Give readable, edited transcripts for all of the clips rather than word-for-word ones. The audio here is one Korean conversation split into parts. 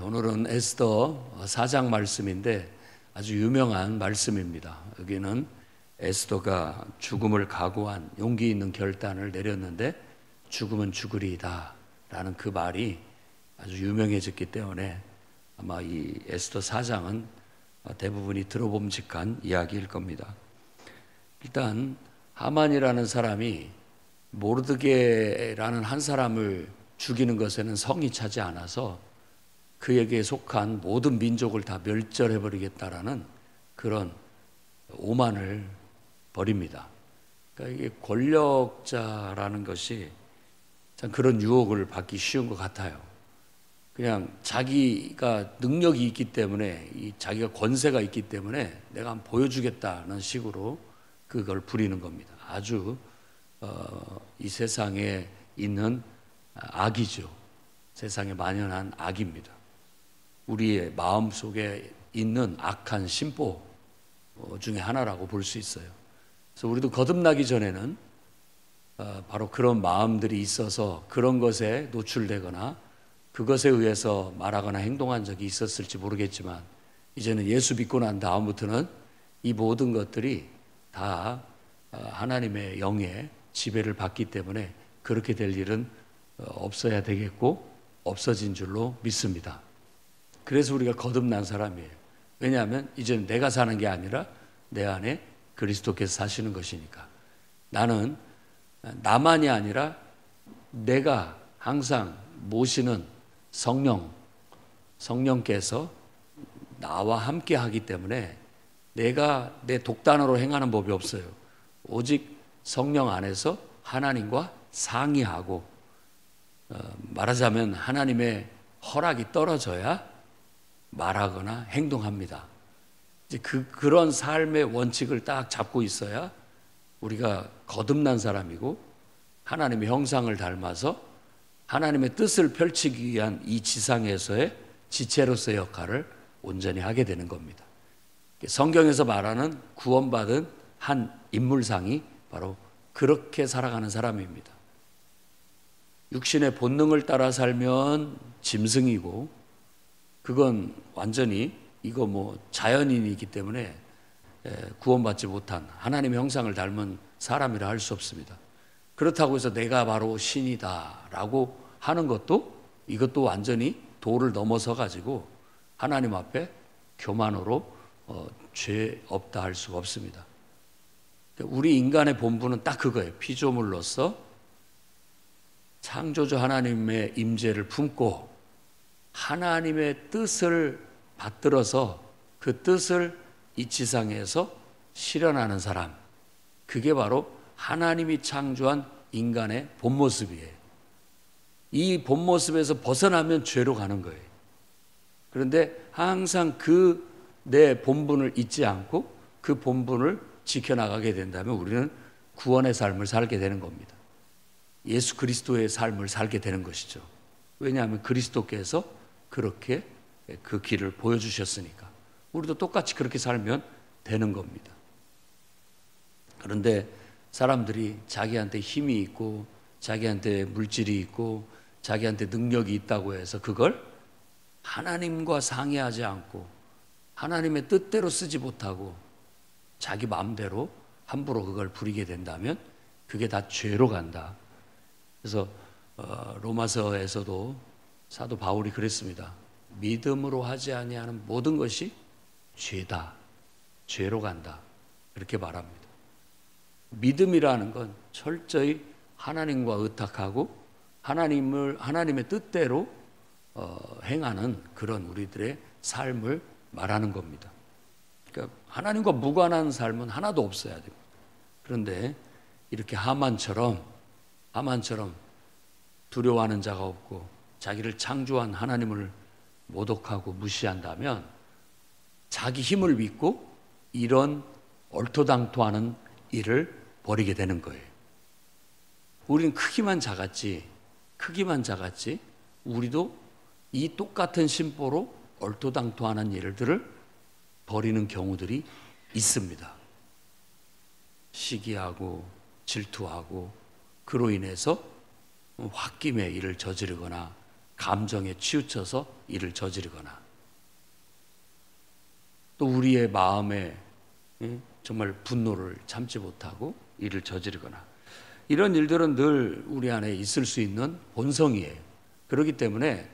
오늘은 에스더 4장 말씀인데 아주 유명한 말씀입니다. 여기는 에스더가 죽음을 각오한 용기 있는 결단을 내렸는데 죽음은 죽으리이다 라는 그 말이 아주 유명해졌기 때문에 아마 이 에스더 4장은 대부분이 들어봄직한 이야기일 겁니다. 일단 하만이라는 사람이 모르드게라는 한 사람을 죽이는 것에는 성이 차지 않아서 그에게 속한 모든 민족을 다 멸절해버리겠다라는 그런 오만을 벌입니다. 그러니까 이게 권력자라는 것이 참 그런 유혹을 받기 쉬운 것 같아요. 그냥 자기가 능력이 있기 때문에, 자기가 권세가 있기 때문에 내가 한번 보여주겠다는 식으로 그걸 부리는 겁니다. 아주 이 세상에 있는 악이죠. 세상에 만연한 악입니다. 우리의 마음 속에 있는 악한 심보 중에 하나라고 볼 수 있어요. 그래서 우리도 거듭나기 전에는 바로 그런 마음들이 있어서 그런 것에 노출되거나 그것에 의해서 말하거나 행동한 적이 있었을지 모르겠지만 이제는 예수 믿고 난 다음부터는 이 모든 것들이 다 하나님의 영의 지배를 받기 때문에 그렇게 될 일은 없어야 되겠고 없어진 줄로 믿습니다. 그래서 우리가 거듭난 사람이에요. 왜냐하면 이제는 내가 사는 게 아니라 내 안에 그리스도께서 사시는 것이니까. 나는 나만이 아니라 내가 항상 모시는 성령께서 나와 함께 하기 때문에 내가 내 독단으로 행하는 법이 없어요. 오직 성령 안에서 하나님과 상의하고 말하자면 하나님의 허락이 떨어져야 말하거나 행동합니다. 이제 그런 삶의 원칙을 딱 잡고 있어야 우리가 거듭난 사람이고 하나님의 형상을 닮아서 하나님의 뜻을 펼치기 위한 이 지상에서의 지체로서의 역할을 온전히 하게 되는 겁니다. 성경에서 말하는 구원받은 한 인물상이 바로 그렇게 살아가는 사람입니다. 육신의 본능을 따라 살면 짐승이고 그건 완전히 이거 자연인이기 때문에 구원받지 못한 하나님의 형상을 닮은 사람이라 할 수 없습니다. 그렇다고 해서 내가 바로 신이다라고 하는 것도 이것도 완전히 도를 넘어서 가지고 하나님 앞에 교만으로 죄 없다 할 수가 없습니다. 우리 인간의 본분은 딱 그거예요. 피조물로서 창조주 하나님의 임재를 품고 하나님의 뜻을 받들어서 그 뜻을 이 지상에서 실현하는 사람, 그게 바로 하나님이 창조한 인간의 본 모습이에요. 이 본 모습에서 벗어나면 죄로 가는 거예요. 그런데 항상 내 본분을 잊지 않고 그 본분을 지켜나가게 된다면 우리는 구원의 삶을 살게 되는 겁니다. 예수 그리스도의 삶을 살게 되는 것이죠. 왜냐하면 그리스도께서 그렇게 그 길을 보여주셨으니까 우리도 똑같이 그렇게 살면 되는 겁니다. 그런데 사람들이 자기한테 힘이 있고 자기한테 물질이 있고 자기한테 능력이 있다고 해서 그걸 하나님과 상의하지 않고 하나님의 뜻대로 쓰지 못하고 자기 마음대로 함부로 그걸 부리게 된다면 그게 다 죄로 간다. 그래서 로마서에서도 사도 바울이 그랬습니다. 믿음으로 하지 아니하는 모든 것이 죄다. 죄로 간다. 그렇게 말합니다. 믿음이라는 건 철저히 하나님과 의탁하고 하나님의 뜻대로 행하는 그런 우리들의 삶을 말하는 겁니다. 그러니까 하나님과 무관한 삶은 하나도 없어야 됩니다. 그런데 이렇게 하만처럼 두려워하는 자가 없고 자기를 창조한 하나님을 모독하고 무시한다면 자기 힘을 믿고 이런 얼토당토하는 일을 벌이게 되는 거예요. 우리는 크기만 작았지 우리도 이 똑같은 심보로 얼토당토하는 일들을 벌이는 경우들이 있습니다. 시기하고 질투하고 그로 인해서 홧김에 일을 저지르거나 감정에 치우쳐서 일을 저지르거나 또 우리의 마음에 정말 분노를 참지 못하고 일을 저지르거나 이런 일들은 늘 우리 안에 있을 수 있는 본성이에요. 그렇기 때문에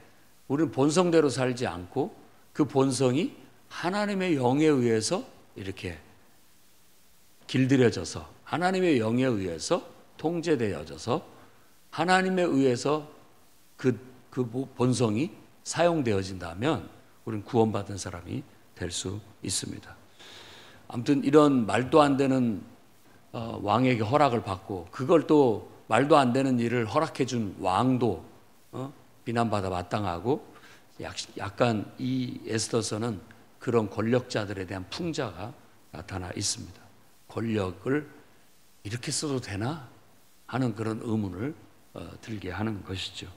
우리는 본성대로 살지 않고 그 본성이 하나님의 영에 의해서 이렇게 길들여져서 하나님의 영에 의해서 통제되어져서 하나님에 의해서 그 본성이 사용되어진다면 우리는 구원받은 사람이 될 수 있습니다. 아무튼 이런 말도 안 되는 왕에게 허락을 받고 그걸 또 말도 안 되는 일을 허락해 준 왕도 비난받아 마땅하고 약간 이 에스더서는 그런 권력자들에 대한 풍자가 나타나 있습니다. 권력을 이렇게 써도 되나 하는 그런 의문을 들게 하는 것이죠.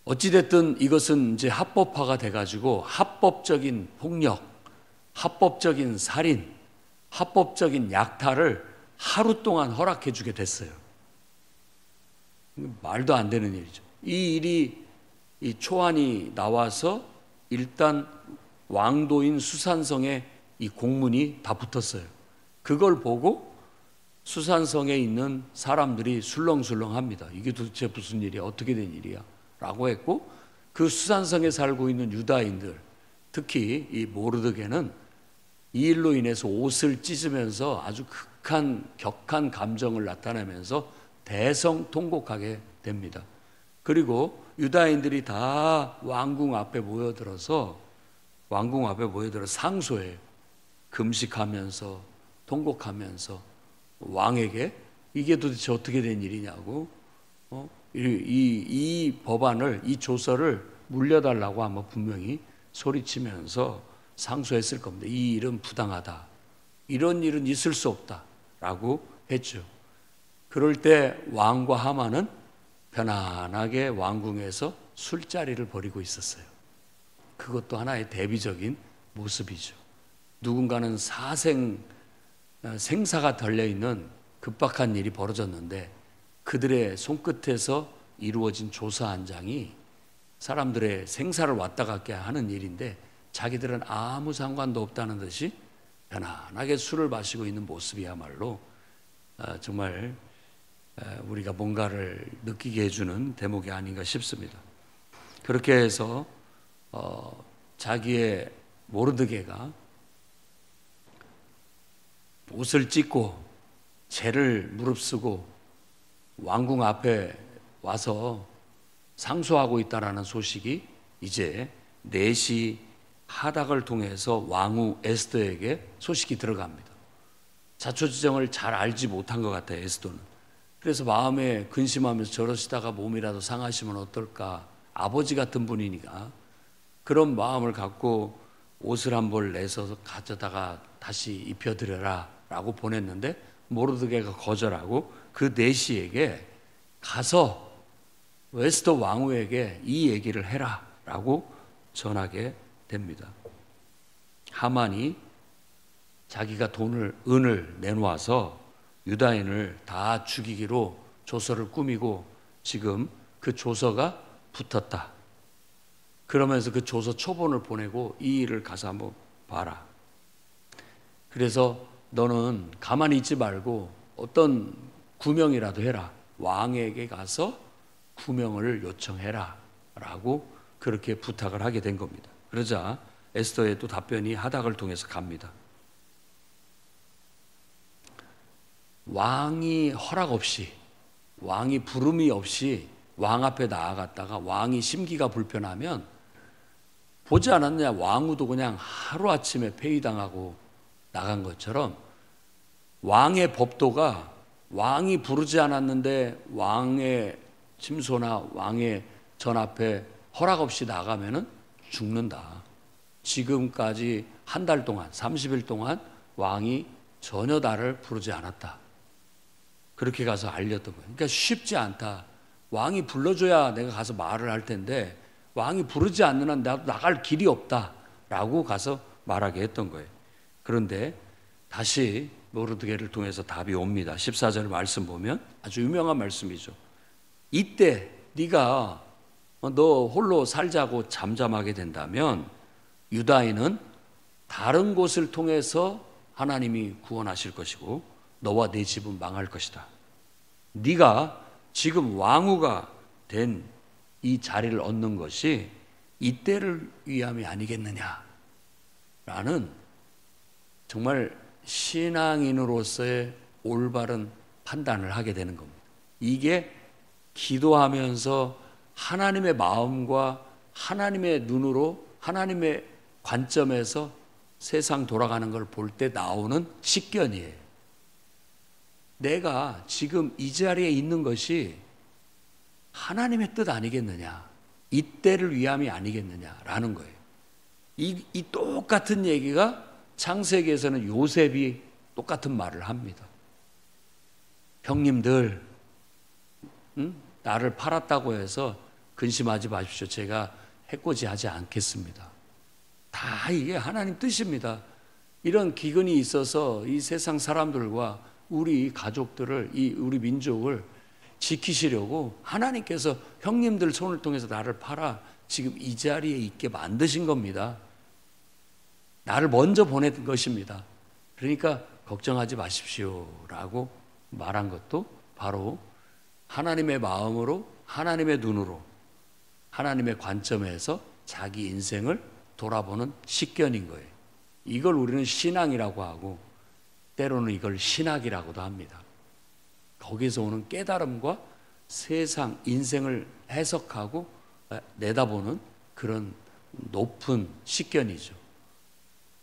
어찌됐든 이것은 이제 합법화가 돼가지고 합법적인 폭력, 합법적인 살인, 합법적인 약탈을 하루 동안 허락해 주게 됐어요. 말도 안 되는 일이죠. 이 일이 이 초안이 나와서 일단 왕도인 수산성에 이 공문이 다 붙었어요. 그걸 보고 수산성에 있는 사람들이 술렁술렁합니다. 이게 도대체 무슨 일이야? 어떻게 된 일이야? 라고 했고 그 수산성에 살고 있는 유다인들 특히 이 모르드게는 이 일로 인해서 옷을 찢으면서 아주 격한 감정을 나타내면서 대성통곡하게 됩니다. 그리고 유다인들이 다 왕궁 앞에 모여들어서 상소해요. 금식하면서 통곡하면서 왕에게 이게 도대체 어떻게 된 일이냐고 이 법안을 이 조서를 물려달라고 아마 분명히 소리치면서 상소했을 겁니다. 이 일은 부당하다. 이런 일은 있을 수 없다라고 했죠. 그럴 때 왕과 하만은 편안하게 왕궁에서 술자리를 벌이고 있었어요. 그것도 하나의 대비적인 모습이죠. 누군가는 생사가 달려있는 급박한 일이 벌어졌는데 그들의 손끝에서 이루어진 조사 한 장이 사람들의 생사를 왔다 갔게 하는 일인데 자기들은 아무 상관도 없다는 듯이 편안하게 술을 마시고 있는 모습이야말로 정말 우리가 뭔가를 느끼게 해주는 대목이 아닌가 싶습니다. 그렇게 해서 자기의 모르드게가 옷을 찢고 죄를 무릅쓰고 왕궁 앞에 와서 상소하고 있다라는 소식이 이제 내시 하닥을 통해서 왕후 에스더에게 소식이 들어갑니다. 자초지정을 잘 알지 못한 것 같아요, 에스더는. 그래서 마음에 근심하면서 저러시다가 몸이라도 상하시면 어떨까. 아버지 같은 분이니까 그런 마음을 갖고 옷을 한 벌 내서 가져다가 다시 입혀드려라 라고 보냈는데 모르드게가 거절하고 그 내시에게 가서 에스더 왕후에게 이 얘기를 해라 라고 전하게 됩니다. 하만이 자기가 은을 내놓아서 유다인을 다 죽이기로 조서를 꾸미고 지금 그 조서가 붙었다. 그러면서 그 조서 초본을 보내고 이 일을 가서 한번 봐라. 그래서 너는 가만히 있지 말고 어떤 구명이라도 해라. 왕에게 가서 구명을 요청해라. 라고 그렇게 부탁을 하게 된 겁니다. 그러자 에스더의 또 답변이 하닥을 통해서 갑니다. 왕이 허락 없이, 왕이 부름이 없이 왕 앞에 나아갔다가 왕이 심기가 불편하면 보지 않았냐, 왕후도 그냥 하루아침에 폐위당하고 나간 것처럼 왕의 법도가 왕이 부르지 않았는데 왕의 침소나 왕의 전 앞에 허락 없이 나가면은 죽는다. 지금까지 한 달 동안, 30일 동안 왕이 전혀 나를 부르지 않았다. 그렇게 가서 알렸던 거예요. 그러니까 쉽지 않다. 왕이 불러줘야 내가 가서 말을 할 텐데 왕이 부르지 않는 한 나도 나갈 길이 없다. 라고 가서 말하게 했던 거예요. 그런데 다시 모르드게를 통해서 답이 옵니다. 14절 말씀 보면 아주 유명한 말씀이죠. 이때 네가 너 홀로 살자고 잠잠하게 된다면 유다인은 다른 곳을 통해서 하나님이 구원하실 것이고 너와 네 집은 망할 것이다. 네가 지금 왕후가 된 이 자리를 얻는 것이 이때를 위함이 아니겠느냐라는 정말 신앙인으로서의 올바른 판단을 하게 되는 겁니다. 이게 기도하면서 하나님의 마음과 하나님의 눈으로 하나님의 관점에서 세상 돌아가는 걸 볼 때 나오는 식견이에요. 내가 지금 이 자리에 있는 것이 하나님의 뜻 아니겠느냐, 이때를 위함이 아니겠느냐라는 거예요. 이 똑같은 얘기가 창세기에서는 요셉이 똑같은 말을 합니다. 형님들, 나를 팔았다고 해서 근심하지 마십시오. 제가 해코지하지 않겠습니다. 다 이게 하나님 뜻입니다. 이런 기근이 있어서 이 세상 사람들과 우리 가족들을, 우리 민족을 지키시려고 하나님께서 형님들 손을 통해서 나를 팔아 지금 이 자리에 있게 만드신 겁니다. 나를 먼저 보낸 것입니다. 그러니까 걱정하지 마십시오 라고 말한 것도 바로 하나님의 마음으로, 하나님의 눈으로, 하나님의 관점에서 자기 인생을 돌아보는 식견인 거예요. 이걸 우리는 신앙이라고 하고 때로는 이걸 신학이라고도 합니다. 거기서 오는 깨달음과 세상, 인생을 해석하고 내다보는 그런 높은 식견이죠.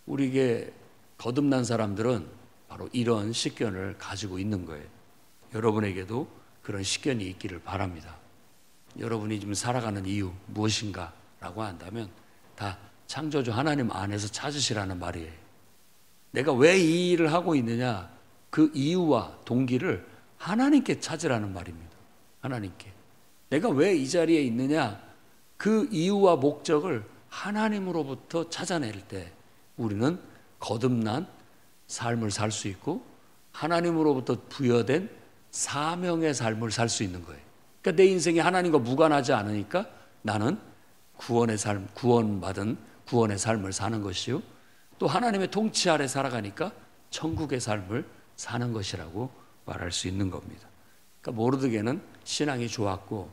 우리에게 거듭난 사람들은 바로 이런 식견을 가지고 있는 거예요. 여러분에게도 그런 식견이 있기를 바랍니다. 여러분이 지금 살아가는 이유 무엇인가 라고 한다면 다 창조주 하나님 안에서 찾으시라는 말이에요. 내가 왜 이 일을 하고 있느냐, 그 이유와 동기를 하나님께 찾으라는 말입니다. 하나님께. 내가 왜 이 자리에 있느냐, 그 이유와 목적을 하나님으로부터 찾아낼 때 우리는 거듭난 삶을 살 수 있고 하나님으로부터 부여된 사명의 삶을 살 수 있는 거예요. 그러니까 내 인생이 하나님과 무관하지 않으니까 나는 구원의 삶, 구원받은 구원의 삶을 사는 것이요, 또 하나님의 통치 아래 살아가니까 천국의 삶을 사는 것이라고 말할 수 있는 겁니다. 그러니까 모르드게는 신앙이 좋았고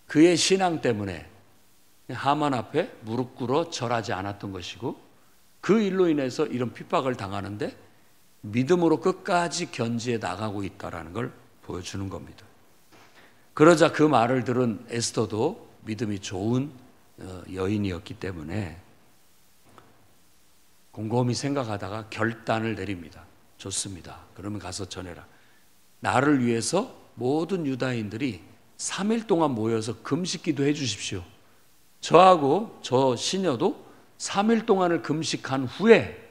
그의 신앙 때문에 하만 앞에 무릎 꿇어 절하지 않았던 것이고 그 일로 인해서 이런 핍박을 당하는데 믿음으로 끝까지 견지해 나가고 있다는 걸 보여주는 겁니다. 그러자 그 말을 들은 에스더도 믿음이 좋은 여인이었기 때문에 곰곰이 생각하다가 결단을 내립니다. 좋습니다. 그러면 가서 전해라. 나를 위해서 모든 유다인들이 3일 동안 모여서 금식기도 해 주십시오. 저하고 저 시녀도 3일 동안을 금식한 후에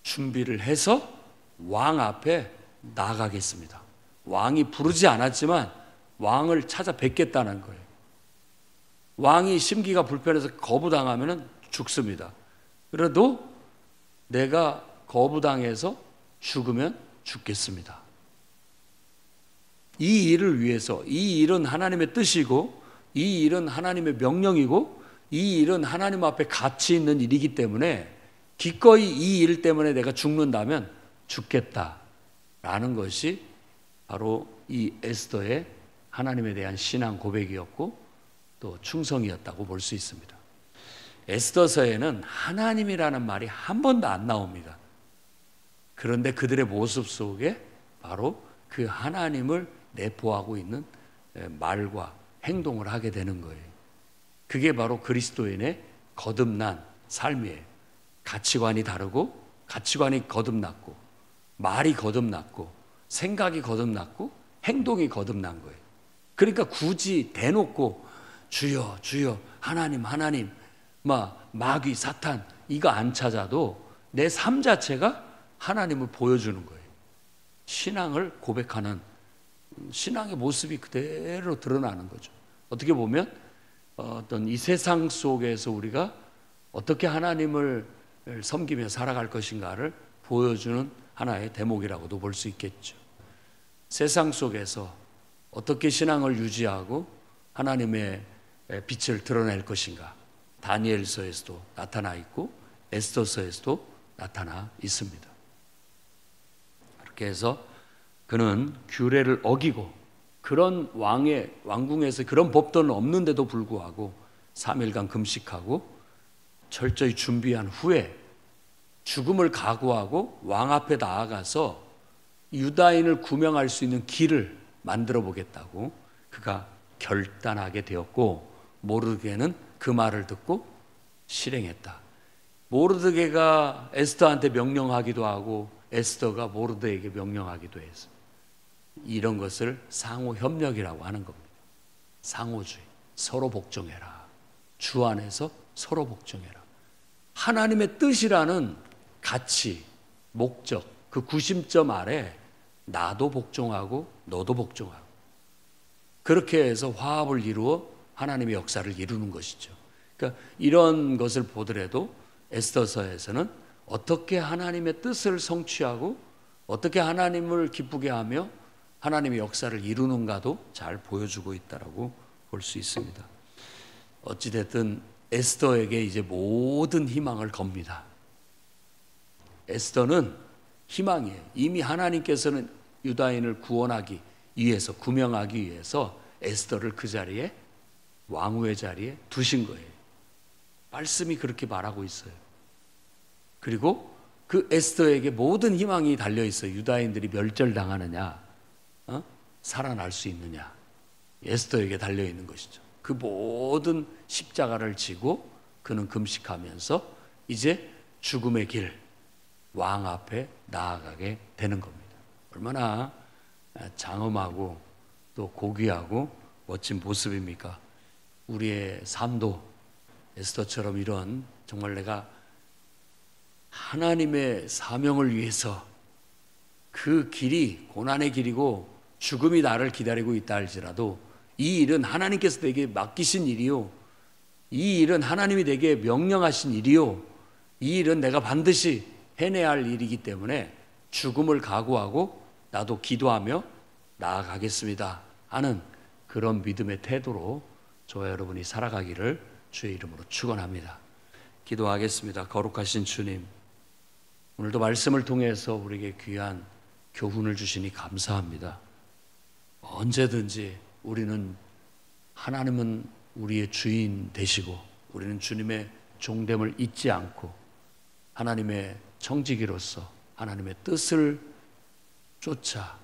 준비를 해서 왕 앞에 나가겠습니다. 왕이 부르지 않았지만 왕을 찾아뵙겠다는 거예요. 왕이 심기가 불편해서 거부당하면 죽습니다. 그래도 내가 거부당해서 죽으면 죽겠습니다. 이 일을 위해서, 이 일은 하나님의 뜻이고 이 일은 하나님의 명령이고 이 일은 하나님 앞에 가치 있는 일이기 때문에 기꺼이 이 일 때문에 내가 죽는다면 죽겠다라는 것이 바로 이 에스더의 하나님에 대한 신앙 고백이었고 또 충성이었다고 볼 수 있습니다. 에스더서에는 하나님이라는 말이 한 번도 안 나옵니다. 그런데 그들의 모습 속에 바로 그 하나님을 내포하고 있는 말과 행동을 하게 되는 거예요. 그게 바로 그리스도인의 거듭난 삶이에요. 가치관이 다르고 가치관이 거듭났고 말이 거듭났고 생각이 거듭났고 행동이 거듭난 거예요. 그러니까 굳이 대놓고 주여 주여 하나님 하나님 마귀 사탄 이거 안 찾아도 내 삶 자체가 하나님을 보여주는 거예요. 신앙을 고백하는 신앙의 모습이 그대로 드러나는 거죠. 어떻게 보면 어떤 이 세상 속에서 우리가 어떻게 하나님을 섬기며 살아갈 것인가를 보여주는 하나의 대목이라고도 볼 수 있겠죠. 세상 속에서 어떻게 신앙을 유지하고 하나님의 빛을 드러낼 것인가? 다니엘서에서도 나타나 있고 에스더서에서도 나타나 있습니다. 그렇게 해서 그는 규례를 어기고 그런 왕궁에서 그런 법도는 없는데도 불구하고 3일간 금식하고 철저히 준비한 후에 죽음을 각오하고 왕 앞에 나아가서 유다인을 구명할 수 있는 길을 만들어 보겠다고 그가 결단하게 되었고, 모르드게는 그 말을 듣고 실행했다. 모르드게가 에스더한테 명령하기도 하고 에스더가 모르드게에게 명령하기도 했어. 이런 것을 상호 협력이라고 하는 겁니다. 상호주의, 서로 복종해라. 주 안에서 서로 복종해라. 하나님의 뜻이라는 가치, 목적, 그 구심점 아래 나도 복종하고 너도 복종하고, 그렇게 해서 화합을 이루어 하나님의 역사를 이루는 것이죠. 그러니까 이런 것을 보더라도 에스더서에서는 어떻게 하나님의 뜻을 성취하고 어떻게 하나님을 기쁘게 하며 하나님의 역사를 이루는가도 잘 보여주고 있다라고 볼 수 있습니다. 어찌됐든 에스더에게 이제 모든 희망을 겁니다. 에스더는 희망이에요. 이미 하나님께서는 유다인을 구원하기 위해서, 구명하기 위해서 에스더를 그 자리에, 왕후의 자리에 두신 거예요. 말씀이 그렇게 말하고 있어요. 그리고 그 에스더에게 모든 희망이 달려 있어요. 유다인들이 멸절당하느냐, 살아날 수 있느냐, 에스더에게 달려 있는 것이죠. 그 모든 십자가를 지고 그는 금식하면서 이제 죽음의 길, 왕 앞에 나아가게 되는 겁니다. 얼마나 장엄하고 또 고귀하고 멋진 모습입니까? 우리의 삶도 에스더처럼 이런, 정말 내가 하나님의 사명을 위해서 그 길이 고난의 길이고 죽음이 나를 기다리고 있다 할지라도 이 일은 하나님께서 내게 맡기신 일이요, 이 일은 하나님이 내게 명령하신 일이요, 이 일은 내가 반드시 해내야 할 일이기 때문에 죽음을 각오하고 나도 기도하며 나아가겠습니다 하는 그런 믿음의 태도로 저와 여러분이 살아가기를 주의 이름으로 축원합니다. 기도하겠습니다. 거룩하신 주님, 오늘도 말씀을 통해서 우리에게 귀한 교훈을 주시니 감사합니다. 언제든지 우리는, 하나님은 우리의 주인 되시고 우리는 주님의 종됨을 잊지 않고 하나님의 청지기로서 하나님의 뜻을 쫓아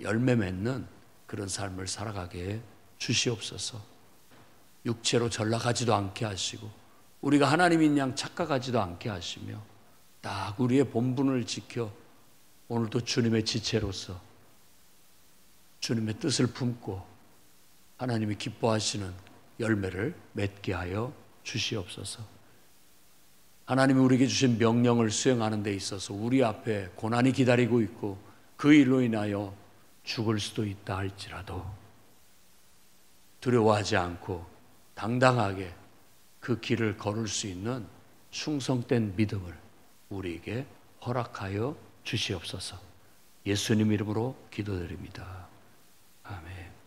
열매 맺는 그런 삶을 살아가게 주시옵소서. 육체로 전락하지도 않게 하시고 우리가 하나님인 양 착각하지도 않게 하시며 딱 우리의 본분을 지켜 오늘도 주님의 지체로서 주님의 뜻을 품고 하나님이 기뻐하시는 열매를 맺게 하여 주시옵소서. 하나님이 우리에게 주신 명령을 수행하는 데 있어서 우리 앞에 고난이 기다리고 있고 그 일로 인하여 죽을 수도 있다 할지라도 두려워하지 않고 당당하게 그 길을 걸을 수 있는 충성된 믿음을 우리에게 허락하여 주시옵소서. 예수님 이름으로 기도드립니다. 아멘.